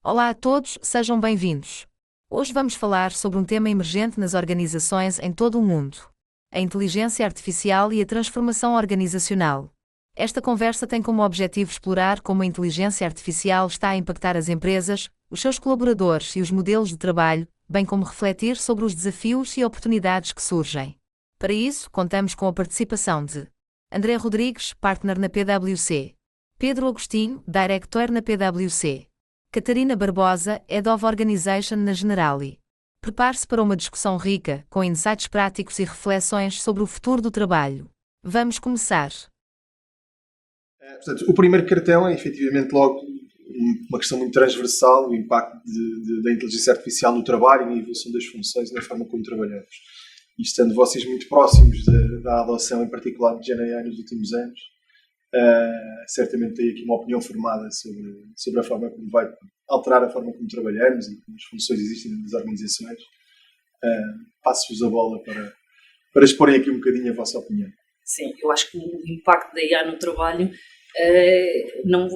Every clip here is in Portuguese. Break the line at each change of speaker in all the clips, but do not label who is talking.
Olá a todos, sejam bem-vindos. Hoje vamos falar sobre um tema emergente nas organizações em todo o mundo: a inteligência artificial e a transformação organizacional. Esta conversa tem como objetivo explorar como a inteligência artificial está a impactar as empresas, os seus colaboradores e os modelos de trabalho, bem como refletir sobre os desafios e oportunidades que surgem. Para isso, contamos com a participação de André Rodrigues, Partner na PwC; Pedro Agostinho, Director na PwC; Catarina Barbosa, Head of Organization na Generali. Prepare-se para uma discussão rica, com insights práticos e reflexões sobre o futuro do trabalho. Vamos começar.
Portanto, o primeiro cartão é, efetivamente, logo uma questão muito transversal, o impacto da inteligência artificial no trabalho e na evolução das funções e na forma como trabalhamos. E estando vocês muito próximos da adoção, em particular de GenAI nos últimos anos, certamente tem aqui uma opinião formada sobre a forma como vai alterar a forma como trabalhamos e como as funções existem dentro das organizações. Passo-vos a bola para exporem aqui um bocadinho a vossa opinião.
Sim, eu acho que o impacto da IA no trabalho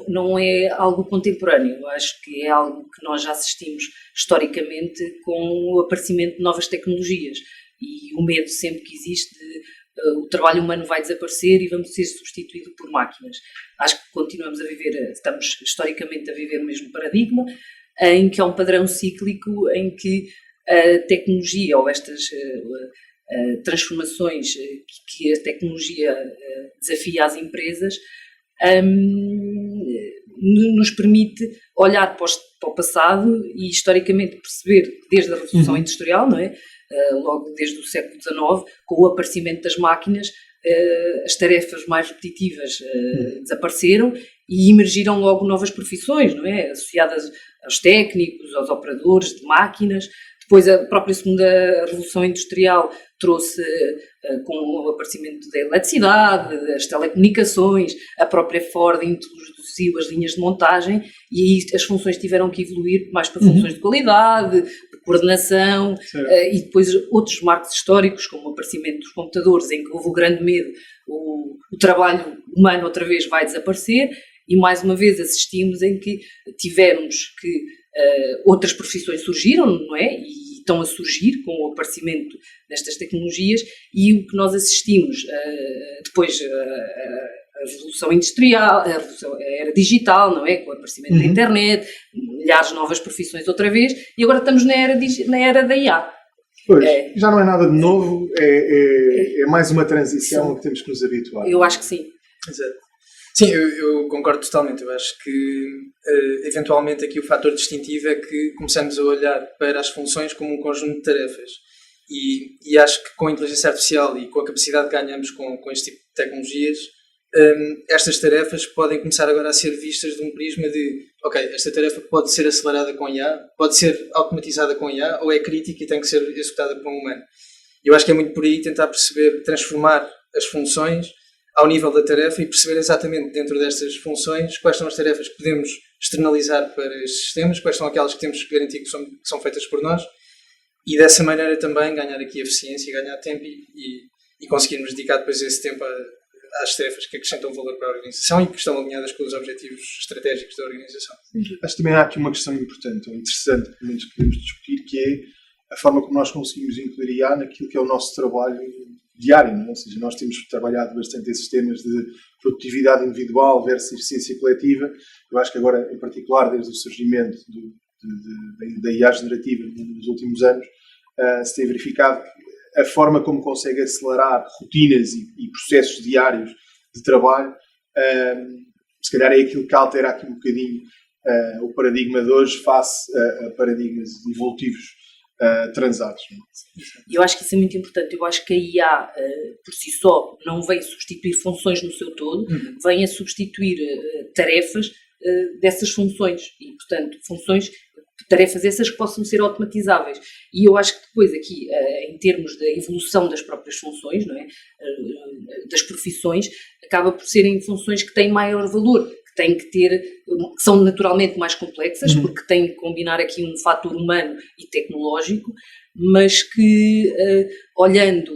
não é algo contemporâneo. Eu acho que é algo que nós já assistimos historicamente com o aparecimento de novas tecnologias e o medo sempre que existe de o trabalho humano vai desaparecer e vamos ser substituído por máquinas. Acho que continuamos a viver, estamos historicamente a viver o mesmo paradigma, em que há um padrão cíclico em que a tecnologia ou estas transformações que a tecnologia desafia às empresas nos permite olhar para o passado e historicamente perceber desde a Revolução Industrial, não é? Logo desde o século XIX, com o aparecimento das máquinas, as tarefas mais repetitivas desapareceram e emergiram logo novas profissões, não é? Associadas aos técnicos, aos operadores de máquinas. Depois a própria segunda Revolução Industrial trouxe, com o aparecimento da eletricidade, das telecomunicações, a própria Ford introduziu as linhas de montagem e aí as funções tiveram que evoluir mais para funções de qualidade, de coordenação, e depois outros marcos históricos, como o aparecimento dos computadores, em que houve o grande medo, o trabalho humano outra vez vai desaparecer, e mais uma vez assistimos em que tivemos que outras profissões surgiram, não é? E estão a surgir com o aparecimento destas tecnologias, e o que nós assistimos depois a Revolução Industrial, a era digital, não é? Com o aparecimento da internet, milhares de novas profissões outra vez, e agora estamos na era da IA.
Pois, já não é nada de novo, é mais uma transição a que temos que nos habituar.
Eu acho que sim.
Exato. Sim, eu concordo totalmente. Eu acho que, eventualmente, aqui o fator distintivo é que começamos a olhar para as funções como um conjunto de tarefas. E acho que com a inteligência artificial e com a capacidade que ganhamos com este tipo de tecnologias, estas tarefas podem começar agora a ser vistas de um prisma de, ok, esta tarefa pode ser acelerada com IA, pode ser automatizada com IA, ou é crítica e tem que ser executada por um humano. Eu acho que é muito por aí tentar perceber, transformar as funções ao nível da tarefa e perceber exatamente dentro destas funções quais são as tarefas que podemos externalizar para estes sistemas, quais são aquelas que temos que garantir que são feitas por nós, e dessa maneira também ganhar aqui eficiência, ganhar tempo e conseguirmos dedicar depois esse tempo às tarefas que acrescentam valor para a organização e que estão alinhadas com os objetivos estratégicos da organização.
Acho que também há aqui uma questão importante, ou interessante, pelo menos que podemos discutir, que é a forma como nós conseguimos incluir IA naquilo que é o nosso trabalho diário, não é? Ou seja, nós temos trabalhado bastante esses temas de produtividade individual versus eficiência coletiva. Eu acho que agora, em particular, desde o surgimento da IA generativa nos últimos anos, se tem verificado que a forma como consegue acelerar rotinas e processos diários de trabalho, se calhar é aquilo que altera aqui um bocadinho o paradigma de hoje face a paradigmas evolutivos transados.
Eu acho que isso é muito importante. Eu acho que a IA por si só não vem substituir funções no seu todo, vem a substituir tarefas dessas funções e, portanto, tarefas essas que possam ser automatizáveis. E eu acho que depois aqui, em termos da evolução das próprias funções, não é? Das profissões, acaba por serem funções que têm maior valor, que são naturalmente mais complexas, porque têm que combinar aqui um fator humano e tecnológico, mas que, olhando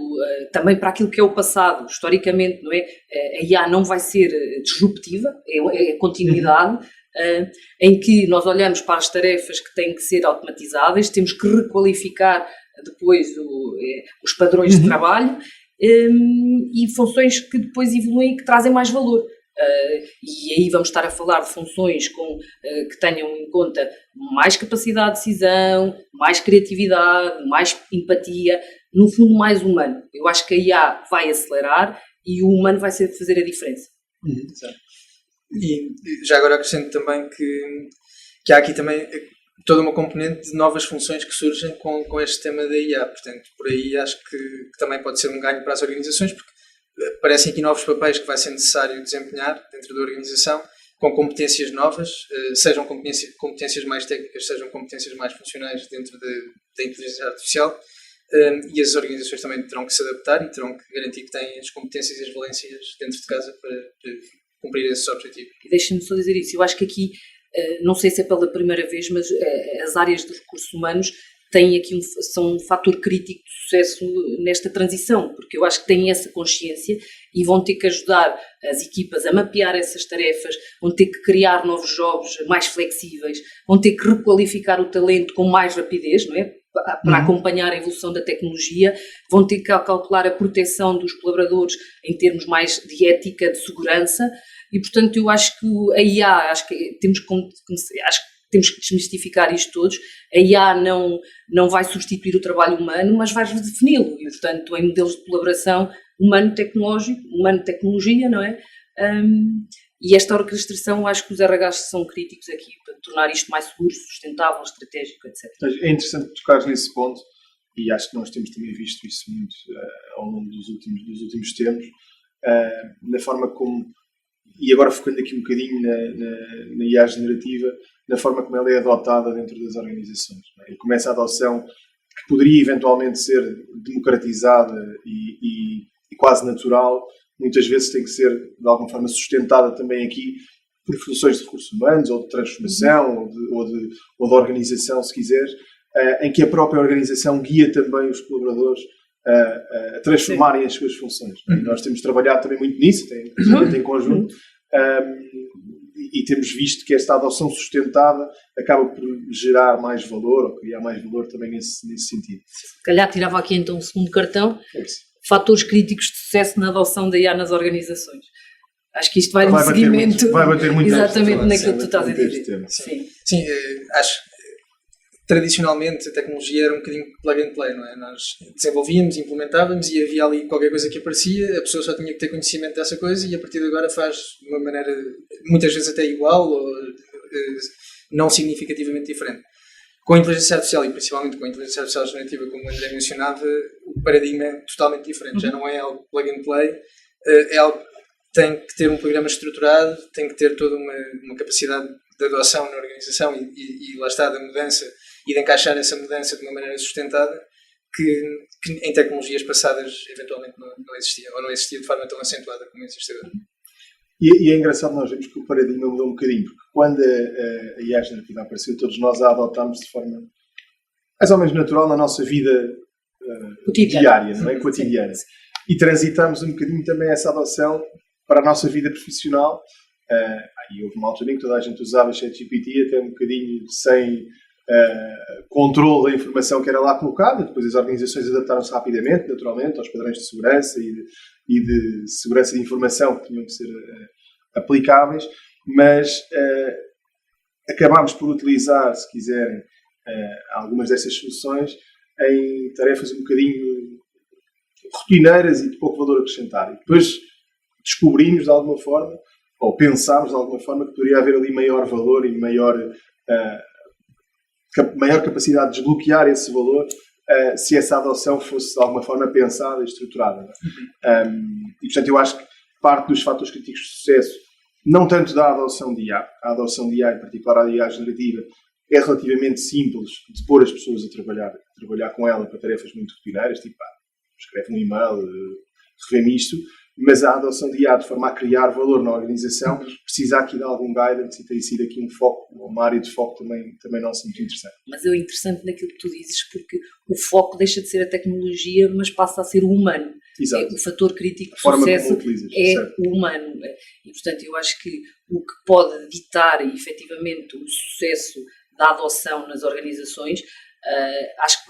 também para aquilo que é o passado, historicamente, não é? A IA não vai ser disruptiva, é continuidade, em que nós olhamos para as tarefas que têm que ser automatizadas, temos que requalificar depois os padrões de trabalho, e funções que depois evoluem e que trazem mais valor. E aí vamos estar a falar de funções que tenham em conta mais capacidade de decisão, mais criatividade, mais empatia, no fundo mais humano. Eu acho que a IA vai acelerar e o humano vai fazer a diferença.
E já agora acrescento também que há aqui também toda uma componente de novas funções que surgem com este tema da IA. Portanto, por aí acho que também pode ser um ganho para as organizações, porque aparecem aqui novos papéis que vai ser necessário desempenhar dentro da organização, com competências novas, sejam competências mais técnicas, sejam competências mais funcionais dentro da inteligência artificial, e as organizações também terão que se adaptar e terão que garantir que têm as competências e as valências dentro de casa para cumprir esses objetivos.
E deixem-me só dizer isso, eu acho que aqui, não sei se é pela primeira vez, mas as áreas de recursos humanos têm aqui são um fator crítico de sucesso nesta transição, porque eu acho que têm essa consciência e vão ter que ajudar as equipas a mapear essas tarefas, vão ter que criar novos jobs mais flexíveis, vão ter que requalificar o talento com mais rapidez, não é? Para acompanhar a evolução da tecnologia, vão ter que calcular a proteção dos colaboradores em termos mais de ética, de segurança, e portanto eu acho que a IA, acho que temos que desmistificar isto todos. A IA não vai substituir o trabalho humano, mas vai redefini-lo, e portanto em modelos de colaboração humano-tecnológico, humano-tecnologia, não é? E esta orquestração, acho que os RHs são críticos aqui para tornar isto mais seguro, sustentável, estratégico, etc.
É interessante tocar nesse ponto, e acho que nós temos também visto isso muito ao longo dos últimos tempos, na forma como, e agora focando aqui um bocadinho na IA generativa, na forma como ela é adotada dentro das organizações. Não é? E começa a adoção que poderia eventualmente ser democratizada e quase natural, muitas vezes tem que ser de alguma forma sustentada também aqui por funções de recursos humanos ou de transformação ou de organização, se quiseres, em que a própria organização guia também os colaboradores a transformarem as suas funções. Nós temos trabalhado também muito nisso, em conjunto, e temos visto que esta adoção sustentada acaba por gerar mais valor ou criar mais valor também nesse sentido.
Se calhar tirava aqui então um segundo cartão. Fatores críticos de sucesso na adoção da IA nas organizações. Acho que isto vai no seguimento
vai bater muito
exatamente naquilo que tu estás a dizer.
Sim, acho que tradicionalmente a tecnologia era um bocadinho plug and play, não é? Nós desenvolvíamos, implementávamos e havia ali qualquer coisa que aparecia, a pessoa só tinha que ter conhecimento dessa coisa e a partir de agora faz de uma maneira muitas vezes até igual ou não significativamente diferente. Com a inteligência artificial e principalmente com a inteligência artificial generativa, como o André mencionava, o paradigma é totalmente diferente. Já não é algo plug and play, é algo que tem que ter um programa estruturado, tem que ter toda uma capacidade de adoção na organização e lá está, da mudança e de encaixar essa mudança de uma maneira sustentada que em tecnologias passadas eventualmente não existia, ou não existia de forma tão acentuada como existe agora.
E é engraçado nós vemos que o paradigma mudou um bocadinho, porque quando a IA generativa apareceu, todos nós a adotámos de forma mais ou menos natural na nossa vida diária, não é? Cotidiana. E transitámos um bocadinho também essa adoção para a nossa vida profissional. E houve uma altura em que toda a gente usava ChatGPT até um bocadinho sem controle da informação que era lá colocada. Depois as organizações adaptaram-se rapidamente, naturalmente, aos padrões de segurança e de segurança de informação que tinham que ser aplicáveis, mas acabámos por utilizar, se quiserem, algumas dessas soluções em tarefas um bocadinho rotineiras e de pouco valor acrescentado. E depois descobrimos de alguma forma, ou pensámos de alguma forma, que poderia haver ali maior valor e maior capacidade de desbloquear esse valor se essa adoção fosse de alguma forma pensada e estruturada. E portanto eu acho que parte dos fatores críticos de sucesso, não tanto da adoção de IA, a adoção de IA, em particular a IA generativa, é relativamente simples de pôr as pessoas a trabalhar com ela para tarefas muito rotineiras, tipo escreve um e-mail, revê-me isto, mas a adoção de IA de forma a criar valor na organização precisa aqui de algum guidance e tem sido aqui um foco, uma área de foco também nossa muito interessante.
Mas é interessante naquilo que tu dizes, porque o foco deixa de ser a tecnologia, mas passa a ser o humano.
Exato.
O fator crítico de
Forma
sucesso
como utilizas,
é
certo.
o humano. E, portanto, eu acho que o que pode ditar, efetivamente, o sucesso da adoção nas organizações, acho que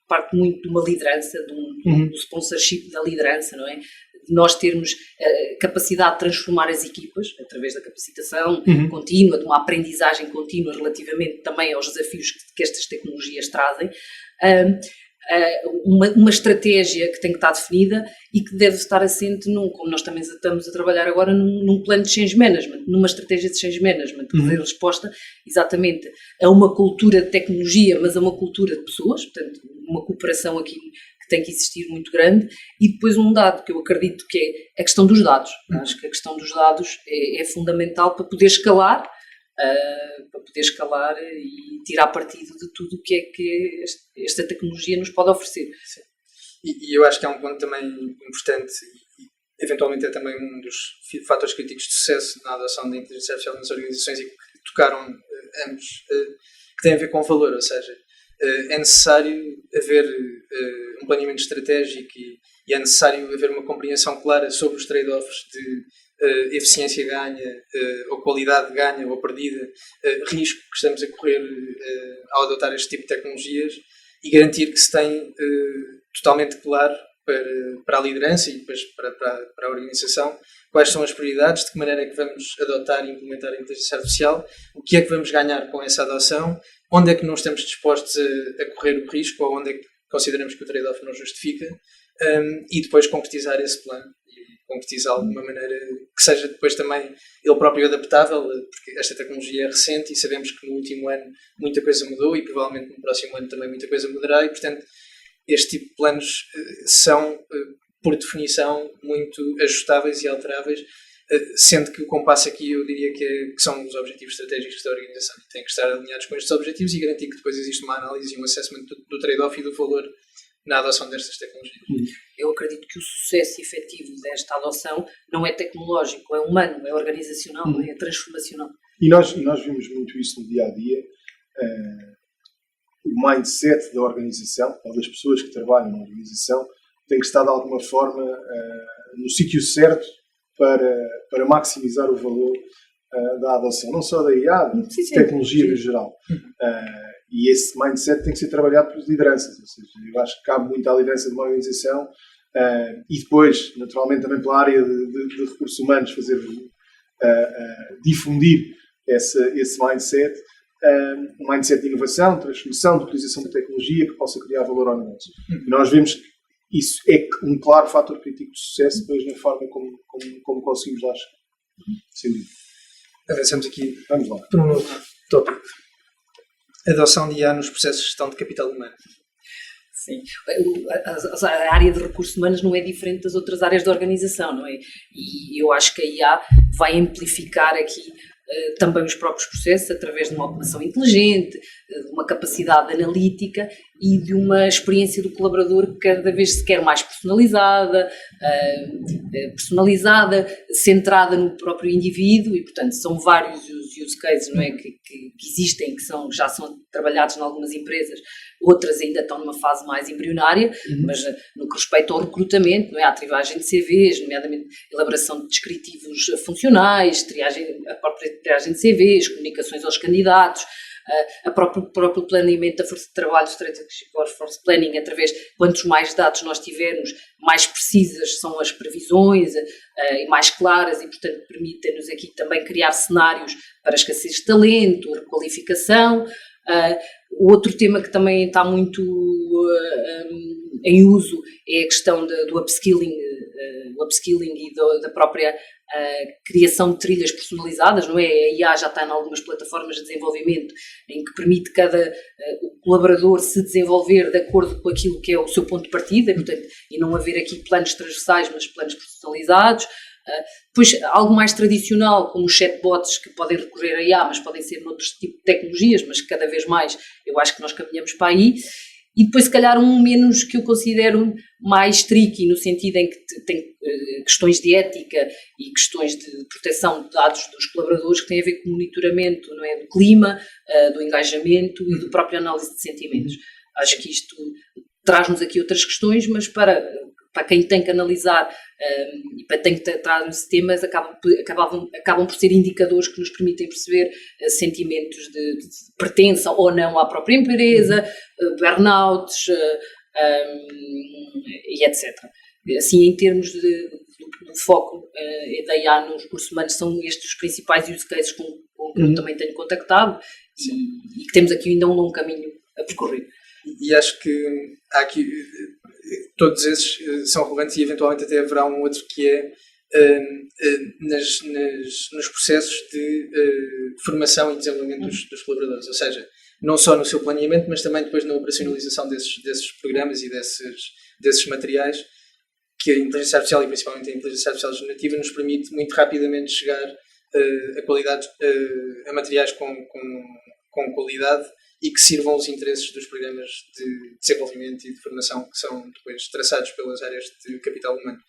parte muito de uma liderança, do sponsorship da liderança, não é? De nós termos capacidade de transformar as equipas, através da capacitação contínua, de uma aprendizagem contínua relativamente também aos desafios que estas tecnologias trazem, uma estratégia que tem que estar definida e que deve estar assente, como nós também estamos a trabalhar agora, num plano de change management, numa estratégia de change management, que dê resposta exatamente a uma cultura de tecnologia, mas a uma cultura de pessoas, portanto, uma cooperação aqui que tem que existir muito grande. E depois um dado que eu acredito que é a questão dos dados. Acho que a questão dos dados é fundamental para poder escalar, e tirar partido de tudo o que é que esta tecnologia nos pode oferecer.
Sim. E eu acho que é um ponto também importante e eventualmente é também um dos fatores críticos de sucesso na adoção da inteligência artificial nas organizações e que tocaram ambos, que tem a ver com o valor, ou seja, é necessário haver um planeamento estratégico e é necessário haver uma compreensão clara sobre os trade-offs de eficiência ganha, ou qualidade ganha ou perdida, risco que estamos a correr ao adotar este tipo de tecnologias e garantir que se tem totalmente claro para a liderança e depois para a organização quais são as prioridades, de que maneira é que vamos adotar e implementar a inteligência artificial, o que é que vamos ganhar com essa adoção, onde é que não estamos dispostos a correr o risco ou onde é que consideramos que o trade-off não justifica, e depois concretizar esse plano e concretizá-lo de uma maneira que seja depois também ele próprio adaptável, porque esta tecnologia é recente e sabemos que no último ano muita coisa mudou e provavelmente no próximo ano também muita coisa mudará e, portanto, este tipo de planos são, por definição, muito ajustáveis e alteráveis, sendo que o compasso aqui eu diria que são os objetivos estratégicos da organização e têm que estar alinhados com estes objetivos e garantir que depois existe uma análise e um assessment do trade-off e do valor na adoção destas tecnologias.
Eu acredito que o sucesso efetivo desta adoção não é tecnológico, é humano, é organizacional, é transformacional.
E nós vimos muito isso no dia-a-dia. O mindset da organização, ou das pessoas que trabalham na organização, tem que estar de alguma forma no sítio certo para maximizar o valor da adoção, não só da IA, da tecnologia no geral. E esse mindset tem que ser trabalhado pelas lideranças. Ou seja, eu acho que cabe muito à liderança de uma organização e depois, naturalmente, também pela área de recursos humanos, fazer difundir esse mindset. Um mindset de inovação, de transformação, de utilização da tecnologia que possa criar valor ao negócio. E nós vemos que isso é um claro fator crítico de sucesso depois na forma como conseguimos lá chegar. Sem dúvida.
Avançamos aqui.
Vamos lá.
Para um novo tópico. Adoção de IA nos processos de gestão de capital humano.
Sim. A área de recursos humanos não é diferente das outras áreas da organização, não é? E eu acho que a IA vai amplificar aqui também os próprios processos através de uma automação inteligente, de uma capacidade analítica e de uma experiência do colaborador que cada vez se quer mais personalizada, centrada no próprio indivíduo e, portanto, são vários os use cases, não é, que existem, que já são trabalhados em algumas empresas, outras ainda estão numa fase mais embrionária, mas no que respeita ao recrutamento, não é, à triagem de CVs, nomeadamente elaboração de descritivos funcionais, a própria triagem de CVs, comunicações aos candidatos, o próprio planeamento da força de trabalho, Strategic Workforce Planning, através de quantos mais dados nós tivermos, mais precisas são as previsões e mais claras e, portanto, permitem-nos aqui também criar cenários para escassez de talento, requalificação. O outro tema que também está muito em uso é a questão do upskilling, e da própria criação de trilhas personalizadas, não é? A IA já está em algumas plataformas de desenvolvimento em que permite o colaborador se desenvolver de acordo com aquilo que é o seu ponto de partida, portanto, e não haver aqui planos transversais, mas planos personalizados. Depois, algo mais tradicional, como os chatbots que podem recorrer a IA, mas podem ser noutros tipos de tecnologias, mas cada vez mais eu acho que nós caminhamos para aí. E depois, se calhar, um menos que eu considero mais tricky, no sentido em que tem questões de ética e questões de proteção de dados dos colaboradores que têm a ver com o monitoramento, não é, do clima, do engajamento e do próprio análise de sentimentos. Acho que isto traz-nos aqui outras questões, mas para para quem tem que analisar e para quem tem que tratar esses temas, acabam por ser indicadores que nos permitem perceber sentimentos de pertença ou não à própria empresa, burnouts e etc. Assim, em termos do foco da IA nos recursos humanos, são estes os principais use cases com que eu também tenho contactado e que temos aqui ainda um longo caminho a percorrer.
E acho que há aqui, todos esses são relevantes e eventualmente até haverá um outro que é nos processos de formação e desenvolvimento dos colaboradores, ou seja, não só no seu planeamento, mas também depois na operacionalização desses programas e desses materiais, que a inteligência artificial e principalmente a inteligência artificial generativa nos permite muito rapidamente chegar a qualidade, a materiais com qualidade e que sirvam os interesses dos programas de desenvolvimento e de formação que são depois traçados pelas áreas de capital humano.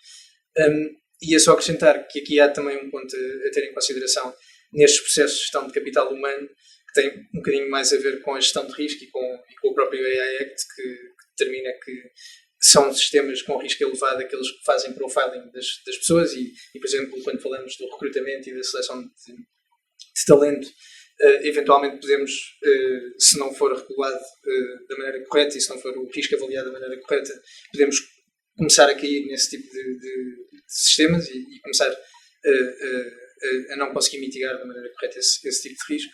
E é só acrescentar que aqui há também um ponto a ter em consideração nestes processos de gestão de capital humano, que tem um bocadinho mais a ver com a gestão de risco e com o próprio AI Act, que determina que são sistemas com risco elevado aqueles que fazem profiling das pessoas e, por exemplo, quando falamos do recrutamento e da seleção de talento, eventualmente podemos, se não for regulado da maneira correta e se não for o risco avaliado da maneira correta, podemos começar a cair nesse tipo de sistemas e começar a não conseguir mitigar da maneira correta esse tipo de risco.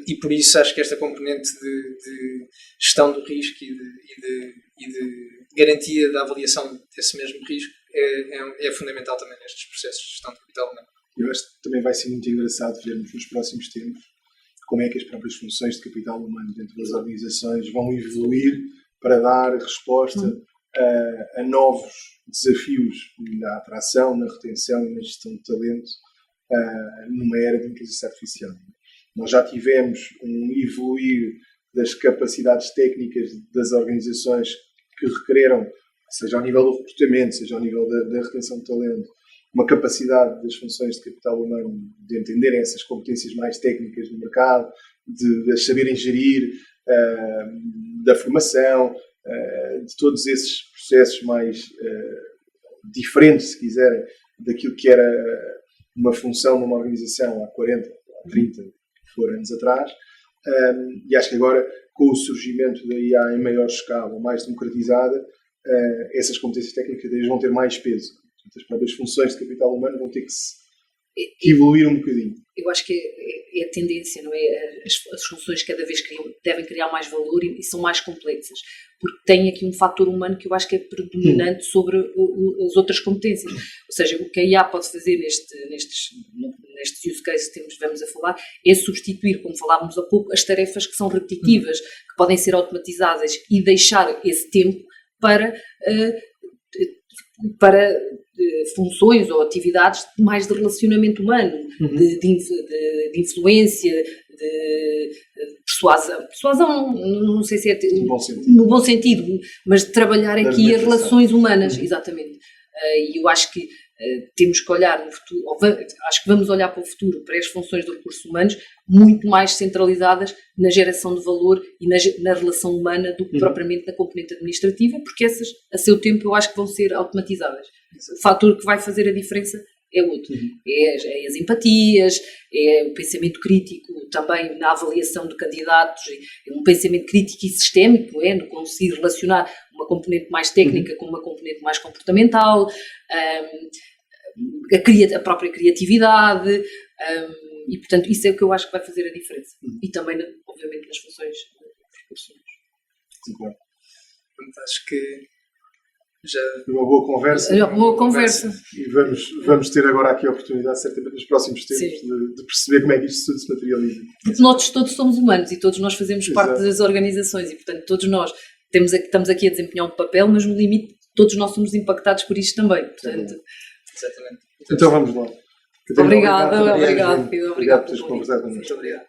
E por isso acho que esta componente de gestão do risco e de garantia da avaliação desse mesmo risco é fundamental também nestes processos de gestão de capital humano.
Eu acho que também vai ser muito engraçado vermos nos próximos tempos como é que as próprias funções de capital humano dentro das organizações vão evoluir para dar resposta a novos desafios na atração, na retenção e na gestão de talento numa era de inteligência artificial. Nós já tivemos um evoluir das capacidades técnicas das organizações que requereram, seja ao nível do recrutamento, seja ao nível da retenção de talento, uma capacidade das funções de capital humano de entenderem essas competências mais técnicas do mercado, de saberem gerir, da formação, de todos esses processos mais diferentes, se quiserem, daquilo que era uma função numa organização há 40, há 30, anos atrás, e acho que agora, com o surgimento da IA em maior escala, mais democratizada, essas competências técnicas vão ter mais peso. Portanto, as próprias funções de capital humano vão ter que evoluir um bocadinho.
Eu acho que é a tendência, não é? As funções cada vez devem criar mais valor e são mais complexas, porque tem aqui um fator humano que eu acho que é predominante sobre as outras competências. Ou seja, o que a IA pode fazer nestes use cases que vamos a falar é substituir, como falávamos há pouco, as tarefas que são repetitivas, que podem ser automatizadas e deixar esse tempo para funções ou atividades mais de relacionamento humano, de influência, de persuasão, não sei se é no bom sentido, mas de trabalhar aqui as relações humanas, exatamente. E eu acho que temos que olhar no futuro, acho que vamos olhar para o futuro, para as funções de recursos humanos muito mais centralizadas na geração de valor e na relação humana do que propriamente na componente administrativa, porque essas, a seu tempo, eu acho que vão ser automatizadas. O fator que vai fazer a diferença é outro. É as empatias, é o pensamento crítico também na avaliação de candidatos, é um pensamento crítico e sistémico, no conseguir relacionar uma componente mais técnica com uma componente mais comportamental, a própria criatividade, e portanto isso é o que eu acho que vai fazer a diferença. E também, obviamente, nas funções de recursos humanos.
Acho que já
uma boa conversa.
Uma boa conversa.
E vamos ter agora aqui a oportunidade, certamente, nos próximos tempos, de perceber como é que isto tudo se materializa.
Porque nós todos somos humanos e todos nós fazemos parte das organizações e, portanto, todos nós estamos aqui a desempenhar um papel, mas no limite todos nós somos impactados por isto também. Portanto,
exatamente.
Então vamos lá.
Obrigado por teres
conversado connosco.
Muito obrigado.